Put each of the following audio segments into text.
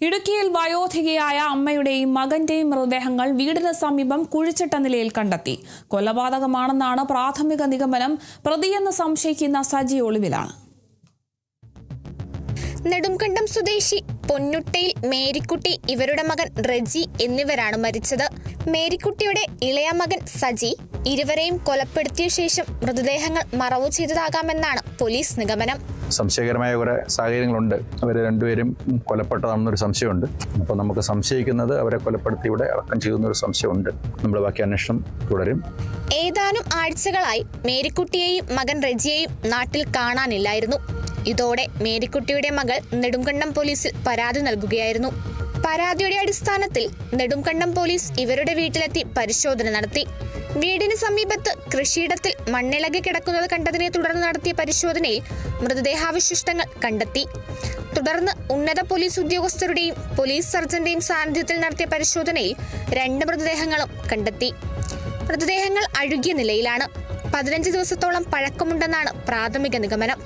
ഇടുക്കിയിൽ വയോധികയായ അമ്മയുടെയും മകന്റെയും മൃതദേഹങ്ങൾ വീടിന് സമീപം കുഴിച്ചിട്ട നിലയിൽ കണ്ടെത്തി. കൊലപാതകമാണെന്നാണ് പ്രാഥമിക നിഗമനം. പ്രതിയെന്ന് സംശയിക്കുന്ന സജി ഒളിവിലാണ്. നെടുംകണ്ടം സ്വദേശി പൊന്നുട്ടയിൽ മേരിക്കുട്ടി, ഇവരുടെ മകൻ റെജി എന്നിവരാണ് മരിച്ചത്. മേരിക്കുട്ടിയുടെ ഇളയ മകൻ സജി ഇരുവരെയും കൊലപ്പെടുത്തിയ ശേഷം മൃതദേഹങ്ങൾ മറവു ചെയ്തതാകാമെന്നാണ് പോലീസ് നിഗമനം. സംശയകരമായ കുറെ സാഹചര്യങ്ങളുണ്ട്. അവർ രണ്ടുപേരും കൊലപ്പെട്ടതാണെന്നൊരു സംശയമുണ്ട്. അപ്പോൾ നമുക്ക് സംശയിക്കുന്നത് അവരെ കൊലപ്പെടുത്തി ഇവിടെ അടക്കം ചെയ്യുന്നൊരു സംശയമുണ്ട്. നമ്മൾ ബാക്കി അന്വേഷണം തുടരും. ഏതാനും ആഴ്ചകളായി മേരിക്കുട്ടിയെയും മകൻ റെജിയെയും നാട്ടിൽ കാണാനില്ലായിരുന്നു. ഇതോടെ മേരിക്കുട്ടിയുടെ മകൾ നെടുംകണ്ടം പോലീസിൽ പരാതി നൽകുകയായിരുന്നു. പരാതിയുടെ അടിസ്ഥാനത്തിൽ നെടുംകണ്ടം പോലീസ് ഇവരുടെ വീട്ടിലെത്തി പരിശോധന നടത്തി. വീടിന് സമീപത്ത് കൃഷിയിടത്തിൽ മണ്ണിളകി കിടക്കുന്നത് കണ്ടതിനെ തുടർന്ന് നടത്തിയ പരിശോധനയിൽ മൃതദേഹാവശിഷ്ടങ്ങൾ കണ്ടെത്തി. തുടർന്ന് ഉന്നത പോലീസ് ഉദ്യോഗസ്ഥരുടെയും പോലീസ് സർജന്റെയും സാന്നിധ്യത്തിൽ നടത്തിയ പരിശോധനയിൽ 2 മൃതദേഹങ്ങളും കണ്ടെത്തി. മൃതദേഹങ്ങൾ അഴുകിയ നിലയിലാണ്. 15 ദിവസത്തോളം പഴക്കമുണ്ടെന്നാണ് പ്രാഥമിക നിഗമനം.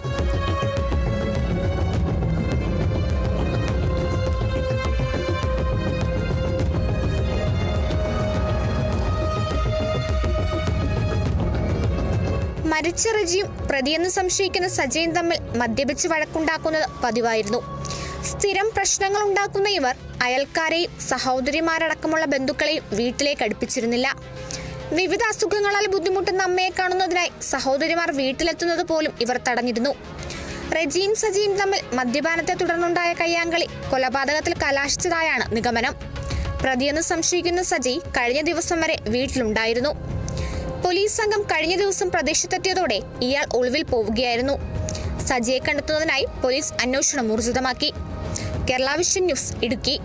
മരിച്ച റെജിയും പ്രതിയെന്ന് സംശയിക്കുന്ന സജയും തമ്മിൽ മദ്യപിച്ച് വഴക്കുണ്ടാക്കുന്നത് പതിവായിരുന്നു. സ്ഥിരം പ്രശ്നങ്ങൾ ഉണ്ടാക്കുന്ന ഇവർ അയൽക്കാരെയും സഹോദരിമാരടക്കമുള്ള ബന്ധുക്കളെയും വീട്ടിലേക്ക് അടുപ്പിച്ചിരുന്നില്ല. വിവിധ അസുഖങ്ങളാൽ ബുദ്ധിമുട്ടുന്ന അമ്മയെ കാണുന്നതിനായി സഹോദരിമാർ വീട്ടിലെത്തുന്നത് പോലും ഇവർ തടഞ്ഞിരുന്നു. റെജിയും സജിയും തമ്മിൽ മദ്യപാനത്തെ തുടർന്നുണ്ടായ കയ്യാങ്കളി കൊലപാതകത്തിൽ കലാശിച്ചതായാണ് നിഗമനം. പ്രതിയെന്ന് സംശയിക്കുന്ന സജി കഴിഞ്ഞ ദിവസം വരെ വീട്ടിലുണ്ടായിരുന്നു. പോലീസ് സംഘം കഴിഞ്ഞ ദിവസം പ്രദേശത്തെത്തിയതോടെ ഇയാൾ ഒളിവിൽ പോവുകയായിരുന്നു. സജിയെ കണ്ടെത്തുന്നതിനായി പോലീസ് അന്വേഷണം ഊർജിതമാക്കി. Kerala vision news, Idukki.